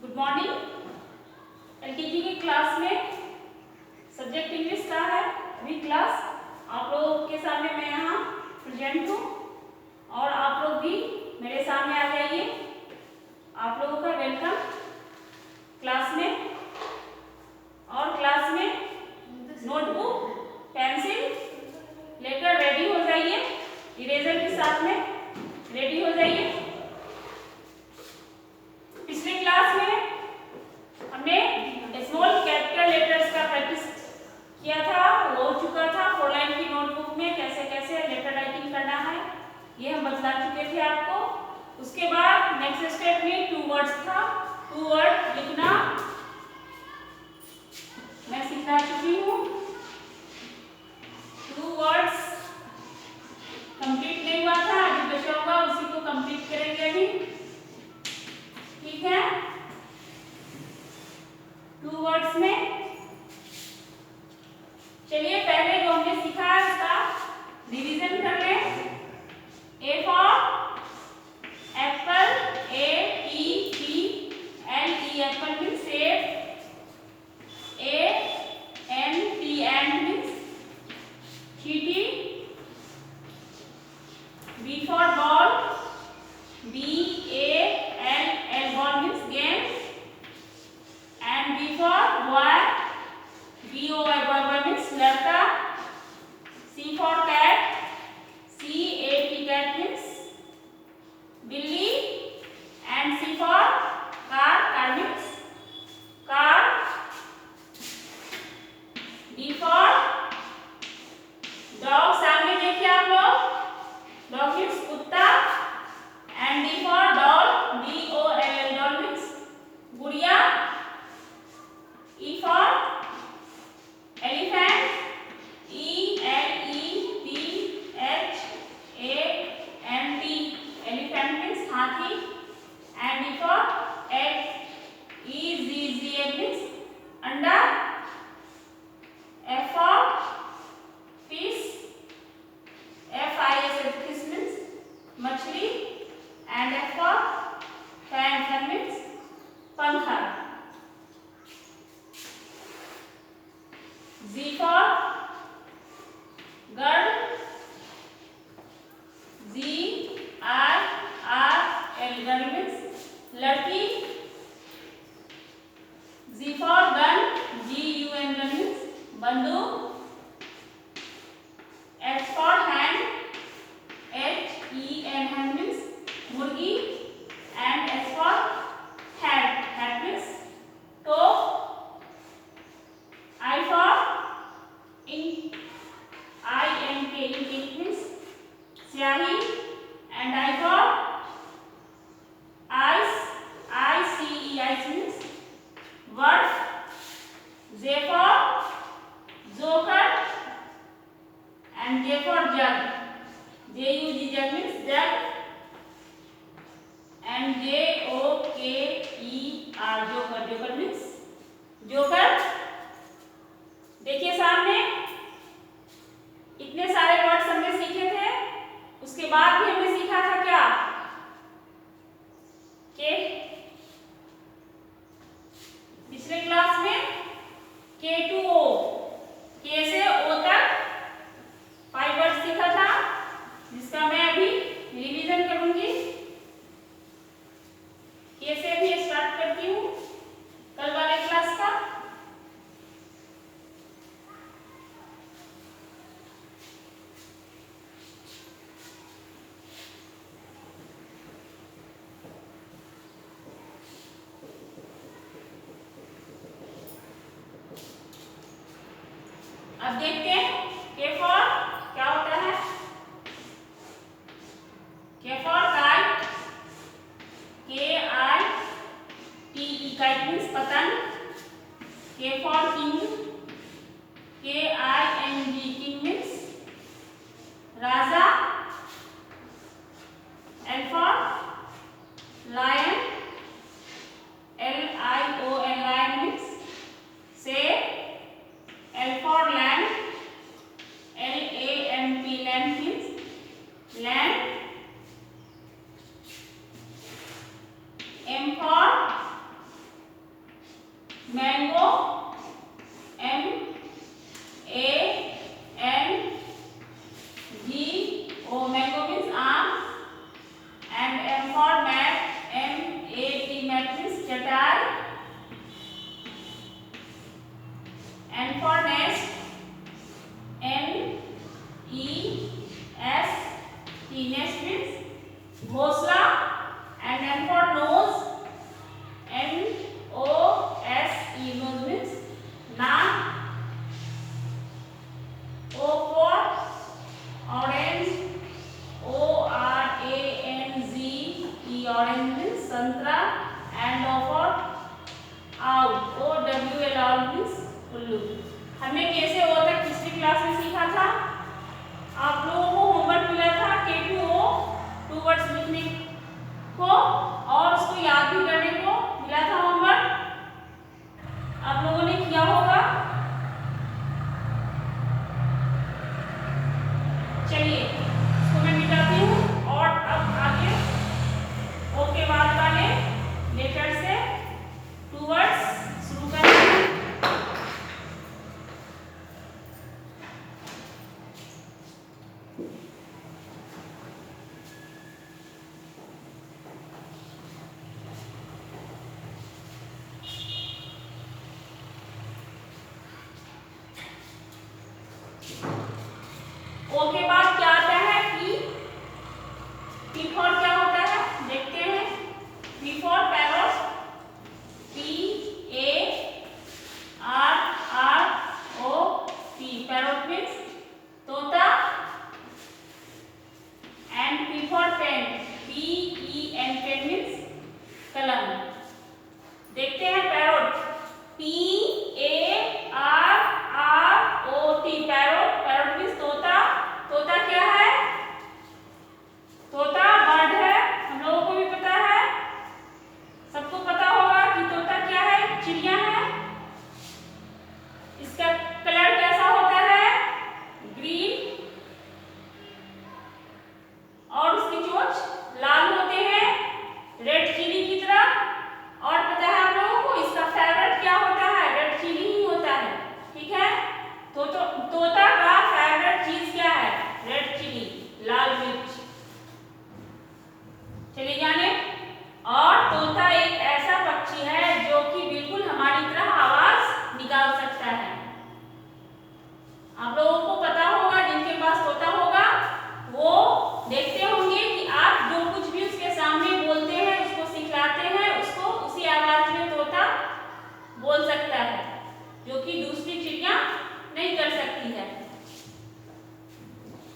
Good morning. LKG की class में subject English का है अभी क्लास। आप लोगों के सामने मैं यहाँ प्रेजेंट हूँ और आप लोग भी मेरे सामने आ जाइए। आप लोगों का वेलकम क्लास में। और क्लास में नोटबुक पेंसिल लेकर रेडी हो जाइए, इरेजर के साथ में रेडी हो जाइए। पिछले क्लास में हमने स्मॉल कैपिटल लेटर्स का प्रैक्टिस किया था, हो चुका था। 4 लाइन की नोटबुक में कैसे कैसे लेटर राइटिंग करना है ये हम बता चुके थे आपको। उसके बाद नेक्स्ट स्टेप में 2 वर्ड्स था, 2 वर्ड लिखना मैं सिखा चुकी हूँ। 2 वर्ड्स कंप्लीट नहीं हुआ था, अभी बचा होगा, उसी को कंप्लीट करेंगे अभी। ठीक है, 2 वर्ड्स में चलिए पहले जो हमने सीखा है उसका रिवीजन कर लें। A for Apple, APPLE Apple means सेब। ANT एंट मीन्स चींटी। B for ball, BALL ball means game. And B for boy, BOY boy means लड़का। C for cat, CAT cat means बिल्ली। And C for car means car. D for dog, सामने देखिए आप लोग, dog means कुत्ता। And D for doll, DOLL doll means गुड़िया। E for elephant, ELEPHANT, elephant means हाथी। And E for egg, EGG means अंडा। F for fish, FISH fish means मछली। And F for fan means पंखा। G for girl, GIRL girl means लड़की। G for gun, GUN gun means बंदूक। H for hand, HEN hand means मुर्गी। And S for hat means टोप। I for ink, ink means स्याही। And I for ICE means word. J for joker and J for jug, JUG jug means jug. And JOKER joker means joker। देखिए सामने इतने सारे words हमने सीखे थे। उसके बाद भी हमने सीखा था क्या के पिछले क्लास में K to O, K से O तक 5 वर्ड सीखा था, जिसका मैं अभी रिवीजन करूंगी। K से भी स्टार्ट करती हूँ कल वाले क्लास का। अब देखते हैं K for क्या होता है। K for kite, KITE kite means पतंग। K for king, KING king means Raja. L for lion, LION lion means शेर। L for lamb, LAMP lamp means lamb। M for चटाई, N for nest, N-E-S-T, nest means घोंसला, and N for nose, N-O-S-E, nose means नाक, O for orange, O-R-A-N-Z-E, orange means संतरा, and O for owl, O-W-L, owl means उल्लू। हमने कैसे ओ तक पिछली class में सीखा था। आप लोगों को होमवर्क मिला था K2O 2 वर्ड्स लिखने को और उसको याद भी करने को मिला था होमवर्क। आप लोगों ने किया होगा। चलिए इसको मैं मिटाती हूँ और अब आगे ओ के बाद वाले लेटर से 2 वर्ड्स शुरू करते हैं। ओ के बाद क्या आता है? पी फॉर क्या होता है देखते हैं। P for parrot, P-A-R-R-O-T, parrot means तोता। And P for pen, P-E-N, pen means कलम। देखते हैं parrot, P-A-R-R-O-T, parrot. Parrot means तोता। तोता क्या है? तोता बर्ड है, हम लोगों को भी पता है, सबको पता होगा कि तोता क्या है, चिड़िया है। इसका कलर कैसा होता है? ग्रीन, और उसकी चोंच लाल होते हैं, रेड चिली की तरह। और पता है आप लोगों को इसका फेवरेट क्या होता है? रेड चिली ही होता है, ठीक है। तो तोता का फेवरेट चीज क्या है? रेड चिली, लाल मिर्च। चलिए जाने। और तोता एक ऐसा पक्षी है जो कि बिल्कुल हमारी तरह आवाज निकाल सकता है। आप लोगों को पता होगा, जिनके पास तोता होगा वो देखते होंगे कि आप जो कुछ भी उसके सामने बोलते हैं, उसको सिखलाते हैं, उसको उसी आवाज में तोता बोल सकता है, जो कि दूसरी चिड़िया नहीं कर सकती है।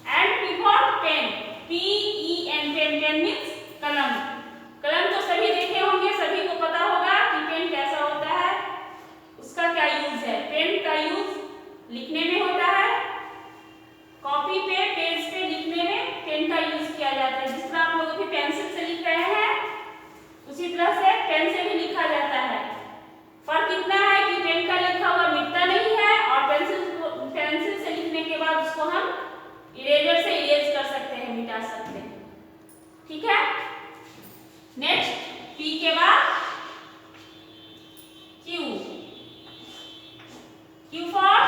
And P for pen, P-E-N, pen, pen means कलम। कलम तो सभी देखे होंगे, सभी को पता होगा कि पेन कैसा होता है, उसका क्या यूज है। पेन का यूज लिखने में होता है, कॉपी पे, पेज पे लिखने में पेन का यूज किया जाता है। जिस तरह आप लोग अभी पेंसिल से लिख रहे हैं, उसी तरह से पेन से भी लिखा जाता है। फर्क इतना है कि पेन का लिखा हुआ मिटता नहीं है, और पेंसिल से लिखने के बाद उसको हम इरेजर से इरेज कर सकते हैं, मिटा सकते हैं, ठीक है। नेक्स्ट पी के बाद Q. Q for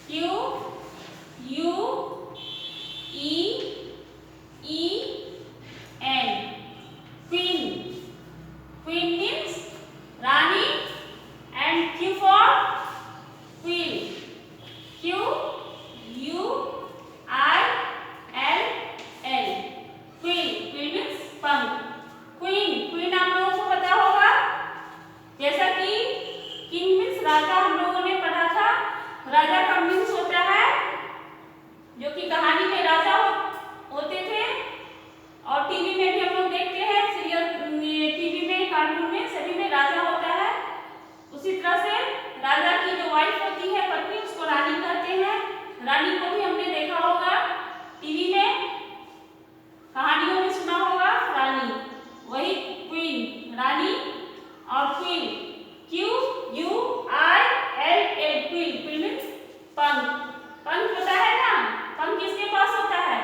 Q, U E E N, queen. Queen means रानी, and Q for queen, Q U I L L, queen. Queen means पंख। क्वीन, क्वीन आप लोगों को पता होगा, जैसा कि किंग मीन्स राजा, हम लोगों ने पढ़ा था। राजा का मीन्स होता है, जो कि कहानी में राजा होते थे, और टीवी में भी हम लोग देखते हैं, सीरियल, टीवी में, कार्टून में, सभी में राजा होता है। उसी तरह से राजा की जो वाइफ होती है, पत्नी, उसको रानी कहते हैं। रानी को भी हमने देखा होगा टीवी में, कहानियों में सुना होगा, रानी। वही क्वीन, रानी, और queen, Q U I L L, queen. Queen means पंख। पंख होता है ना, पंख किसके पास होता है?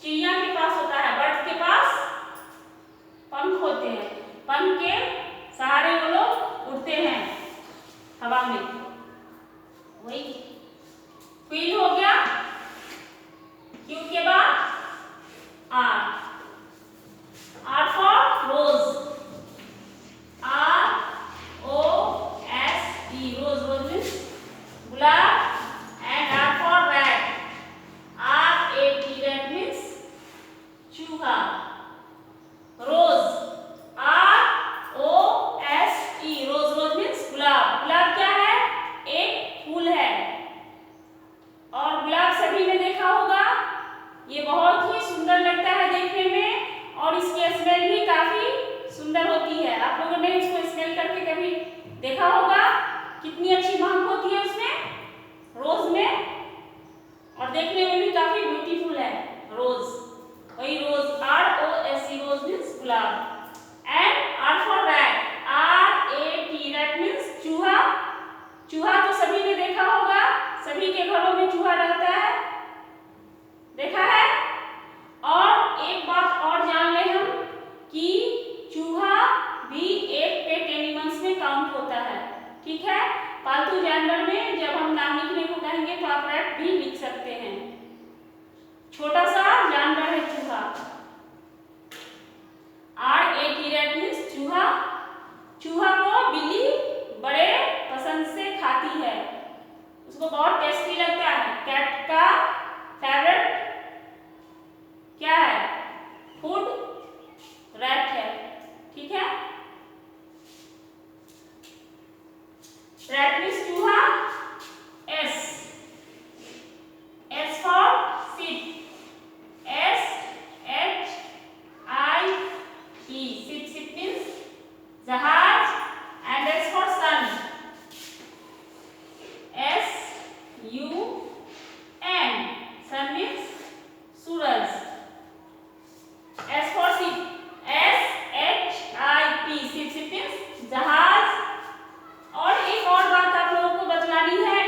चिड़िया के पास होता है, बर्ड के पास पंख होते हैं। पंख के सहारे वो लोग उड़ते हैं हवा में। वही क्वीन हो गया। है। आप लोगों ने इसको स्मेल करके कभी देखा होगा, कितनी अच्छी महक होती है उसमें, रोज में, और देखने में भी काफी ब्यूटीफुल है रोज। वही रोज, ROSE, रोज मीन्स गुलाब। And R for rat, RAT, rat means चूहा। चूहा तो सभी ने देखा होगा, सभी के घरों में चूहा रहता है, देखा है। और एक बात और जान ले हम कि चूहा भी एक पेट एनिमल्स में काउंट होता है, ठीक है। पालतू जानवर में जब हम नाम लिखने को कहेंगे तो आप रैट भी लिख सकते हैं। छोटा सा जानवर है चूहा, RAT, रैट मीन्स चूहा। चूहा को बिल्ली बड़े पसंद से खाती है, उसको बहुत टेस्टी लगता है। कैट का फेवरेट क्या है, फूड रैट है, ठीक है। रैट मीन्स चूहा। S for ship, SHIP, ship means जहाज। And S for sun, SUN, sun means सूरज। S for ship, SHIP, ship means जहाज। और एक और बात आप लोगों को बतलानी है,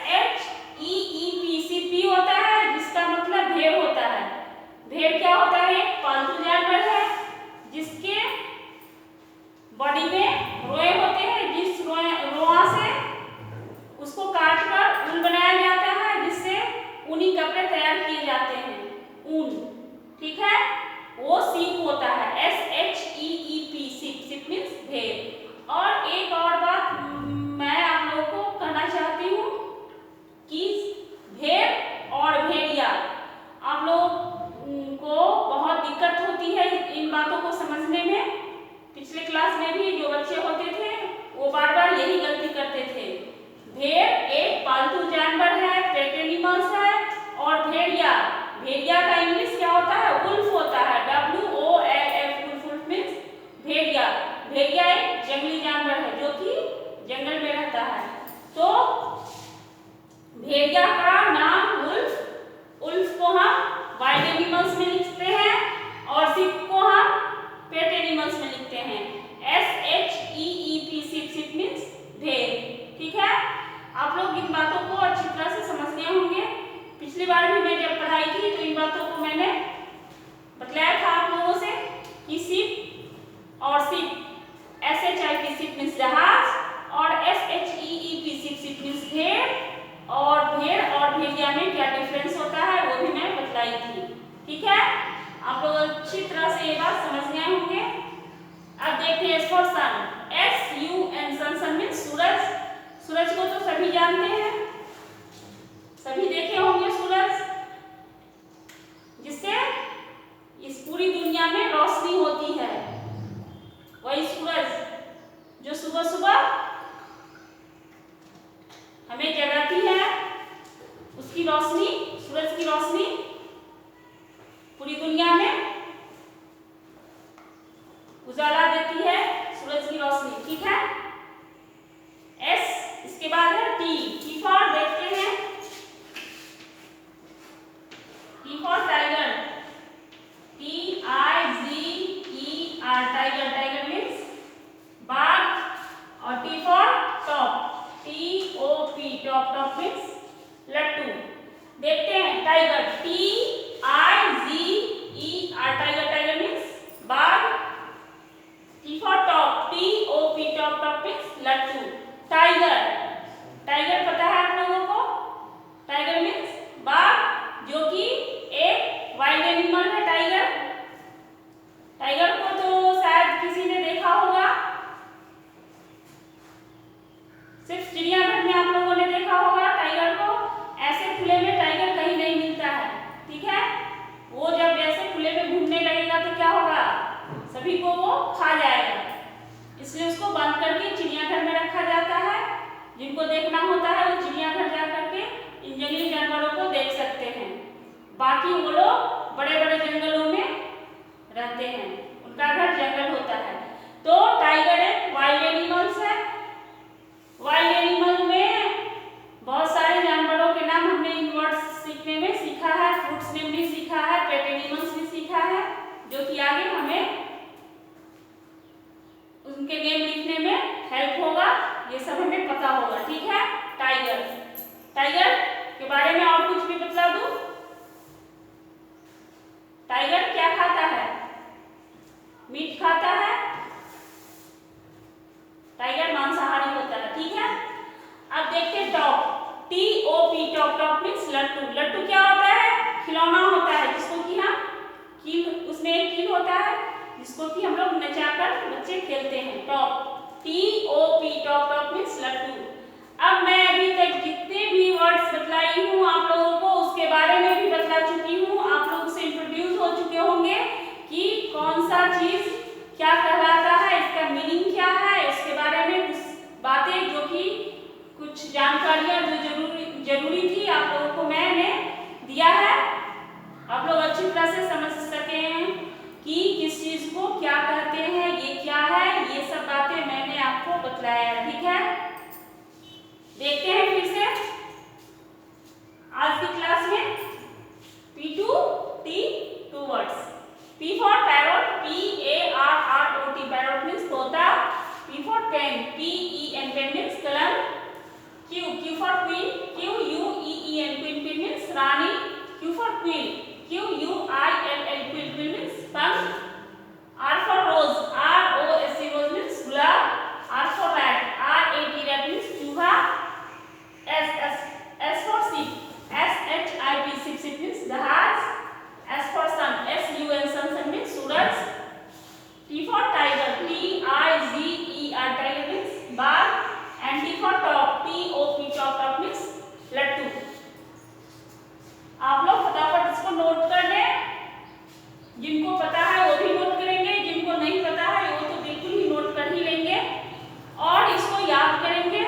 SHEEP, सिप होता है जिसका मतलब भेड़ होता है। भेड़ क्या होता है, एक पालतू जानवर है जिसके बॉडी में रोए होते हैं, जिस रोआ से उसको काटकर ऊन बनाया जाता है, जिससे ऊनी कपड़े तैयार किए जाते हैं, ऊन, ठीक है, वो सीप होता है, SHEEP, सिप मीन्स भेड़। और एक और बात मैं आप लोगों को कहना चाहती हूँ कि भेड़ और भेड़िया, आप लोगों को बहुत दिक्कत होती है इन बातों को समझने में। पिछले क्लास में भी जो बच्चे होते थे वो बार बार यही गलती करते थे। भेड़ एक पालतू जानवर है, पेट एनिमल्स है, और भेड़िया, भेड़िया का इंग्लिश क्या होता है, वुल्फ होता है, WOLF, वुल्फ मीन्स भेड़िया। भेड़िया एक जंगली जानवर है जो कि जंगल में रहता है। तो भेड़िया का नाम वुल्फ, वुल्फ को हम वाइल्ड एनिमल्स में लिखते हैं और सिप को हम पेट एनिमल्स में लिखते हैं, SHEEP, सिप मीन्स भेड़, ठीक है। आप लोग इन बातों को अच्छी तरह से समझ गए होंगे। पिछली बार भी मैं जब पढ़ाई की तो इन बातों को मैंने बतलाया था आप लोगों से कि सिप और सिप, SHIP, सिप मीन्स जहाज, और SHEEP, सिप मीन्स भेड़। और भेड़ और भेड़िया में क्या डिफरेंस होता है वो भी मैं बतलाई थी, ठीक है। आप लोग अच्छी तरह से ये बात समझ गए होंगे। अब देखते हैं S for sun, SUN, sun means सूरज। सूरज को तो सभी जानते हैं, सभी देखे होंगे सूरज, जिससे इस पूरी दुनिया में रोशनी होती है। वही सूरज जो सुबह सुबह हमें जगाती है, उसकी रोशनी, सूरज की रोशनी पूरी दुनिया में उजाला देती है, सूरज की रोशनी, ठीक है। S, इसके बाद है T फॉर देखते हैं, T for tiger, TIGER, tiger, tiger means बाघ। और T for top, TOP, top means लट्टू। देखते हैं टाइगर, TIGER, टाइगर मीन्स बाघ। T for top, TOP, top means लट्टू। टाइगर, टाइगर पता है आप लोगों को, टाइगर मीन्स बाघ, जो कि एक वाइल्ड एनिमल है। टाइगर, टाइगर को तो शायद किसी ने देखा होगा, सिर्फ चिड़ियाघर में आप लोगों ने देखा होगा टाइगर को। ऐसे खुले में टाइगर कहीं नहीं मिलता है, ठीक है। वो जब ऐसे खुले में घूमने लगेगा तो क्या होगा, सभी को वो खा जाएगा, इसलिए उसको बंद करके चिड़ियाघर में रखा जाता है। जिनको देखना होता है वो चिड़ियाघर जा करके इन जंगली जानवरों को देख सकते हैं। बाकी वो लोग बड़े बड़े जंगलों में रहते हैं, उनका घर जंगल होता है। तो उनके नेम लिखने में हेल्प होगा, ये सब हमें पता होगा। ठीक है, टाइगर, टाइगर के बारे में और कुछ भी बता दूं? टाइगर क्या खाता है? मीट खाता है, टाइगर मांसाहारी होता है। ठीक है, अब देखते हैं top, TOP, top, top means लट्टू। लट्टू क्या होता है? खिलौना होता है जिसको कि हम कील, उसमें एक कील होता है जिसको कि हम लोग नचाकर बच्चे खेलते हैं। Top, TOP, top, top means लट्टू। अब मैं अभी तक जितने भी वर्ड्स बतलाई हूँ आप लोगों को उसके बारे में भी बता चुकी हूँ। आप लोग से इंट्रोड्यूस हो चुके होंगे कि कौन सा चीज क्या कहलाता है, इसका मीनिंग क्या है, इसके बारे में कुछ बातें जो कि कुछ जानकारियां जो जरूरी थी आप लोगों को मैंने दिया है। आप लोग अच्छी तरह से समझ सके हैं कि किस चीज को क्या कहते हैं, ये क्या है, ये सब बातें मैंने आपको बतलाया है। ठीक है, देखते हैं फिर से आज की क्लास में P2T, 2 words. P for parrot, PARROT, parrot means तोता। P for pen, PEN, pen means कलम। Q for queen, QUEEN, queen means Rani. Q for quill, QUILL, quill means पंख। R for rose, ROSE, rose means gulab. R for rat, RAT, rat means चूहा। S for sheep, SHIP, sheep means जहाज। S for sun, SUN, sun means Suraj. T for tiger, TIGER, tiger means बाघ। And T for top, TOP, top means लट्टू। आप लोग फटाफट इसको note कर लें, जिनको पता है वो भी नोट करेंगे, जिनको नहीं पता है वो तो बिल्कुल ही नोट कर ही लेंगे और इसको याद करेंगे।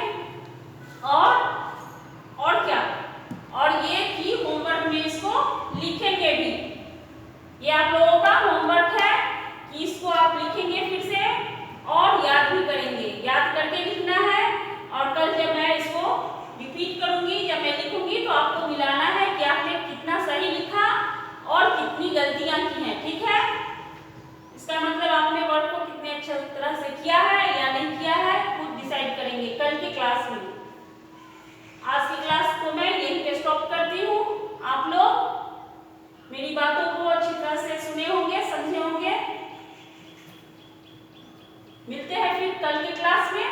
और क्या, और ये कि होमवर्क में इसको लिखेंगे भी। ये आप लोगों का होमवर्क है कि इसको आप लिखेंगे फिर से और याद भी करेंगे। याद करके लिखना है और कल जब मैं इसको रिपीट करूंगी, जब मैं लिखूंगी तो आपको मिलाना है कि आपने कितना सही लिखा और कितनी गलतियां की हैं। ठीक है, इसका मतलब आपने वर्ड को कितने अच्छी तरह से किया है या नहीं किया है खुद डिसाइड करेंगे कल की क्लास में। आज की क्लास को मैं यहीं पे स्टॉप करती हूँ। आप लोग मेरी बातों को अच्छी तरह से सुने होंगे, समझे होंगे। मिलते हैं फिर कल की क्लास में।